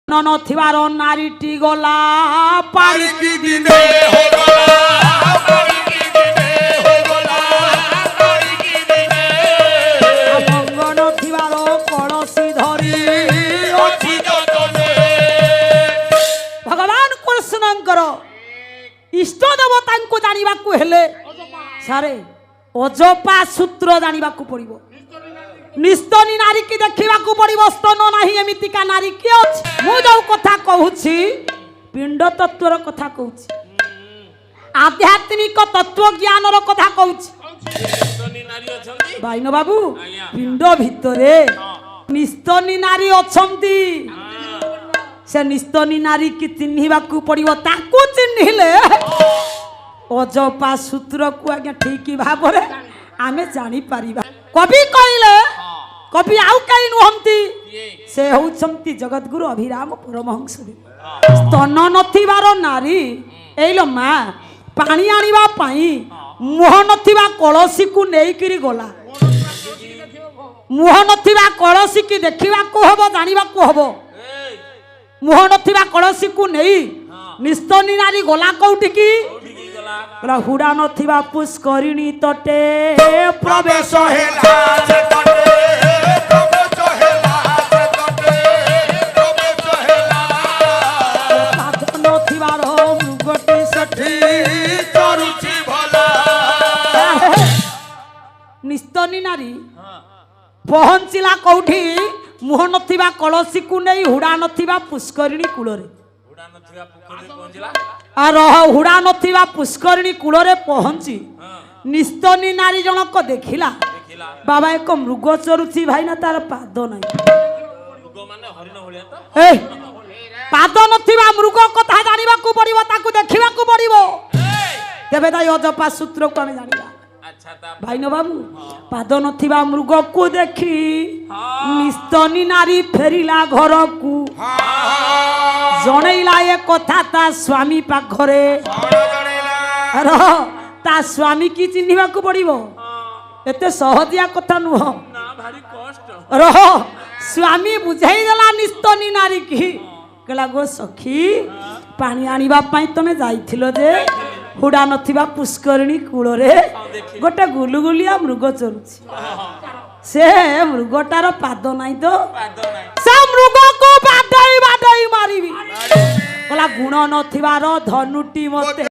नथिबार नारीटी गला पारिकी दिने हो गला पारिकी दिने हो गला पारिकी दिने अमंग नथिबार कलसी धरी अछि जतने भगवान कृष्णंकर इष्ट देवतांको जानिबाकू हेले सारे अजपा सूत्र जानिबाकू पड़िबो निस्तनी नारी की देखा पड़ो स्तन ना एमतीका नारी किए अच्छे मुझे कथा कहूँ पिंड तत्वर कथा कहूँ आध्यात्मिक तत्व ज्ञान कथा कहूँ भाईन बाबू पिंड भितरे निस्तनी नारी अच्छी से निस्तनी नारी की चिन्हवा पड़ो ताकू चिन्हिले अजपा सूत्र को आज्ञा ठीक भाव आम जापर कवि कहले कवि आउ कहीं नुहंती से होउछंती जगतगुरु अभिराम परमहंस स्तन नथिबार नारी एलो मा पानी आनिबा पई मुह नथिबा कलसी को नेइकिरी गला मुह नथिबा कलसी की देखिबा को हबो जानिबा को हबो मुह नथिबा कलसी को नेई निस्तनी नारी गला कोउठी की हुड़ा नथिबा पुष्करिणी तटे प्रवेश हेला से तटे प्रवेश हेला से तटे प्रवेश हेला पाद नथिबार मृगटी सठी चरुची भला निस्तनी नारी पहुंचिला कोठी मुह नथिबा कलसी को नै हुड़ा नथिबा पुष्करिणी कूलरे आर हुड़ा नथिबा पुष्करिणी कूलरे पहुंची निस्तनी नारी जनक देखिला बाबा एक मृग चरुची भाई ना तार पाद नहीं पाद नथिबा मृग कथा जानिबा को पड़िबो ताकू देखिबा को पड़िबो तेबे ताई अजपा सूत्र को हम जानिबा भाई न बाबू पाद नथिबा मृग को देखी निस्तनी नारी फेरिला घर को जनइला ये कथा ता स्वामी पाखरे ता स्वामी की चिन्हवा को पड़िबो एते सहजिया कथा नुह रह स्वामी बुझाई देला निस्तनी नारी की कहला गो सखी पानी आनिबा पई तमे जाइथिलो जे हुड़ा नथिबा पुष्करिणी कूलरे गोटे गुलुगुलिया मृग चरुछि से मृगटार पाद नाई तो से मृग को बाडई बाडई मारिबी कहला गुण नथिबार धनुटी मते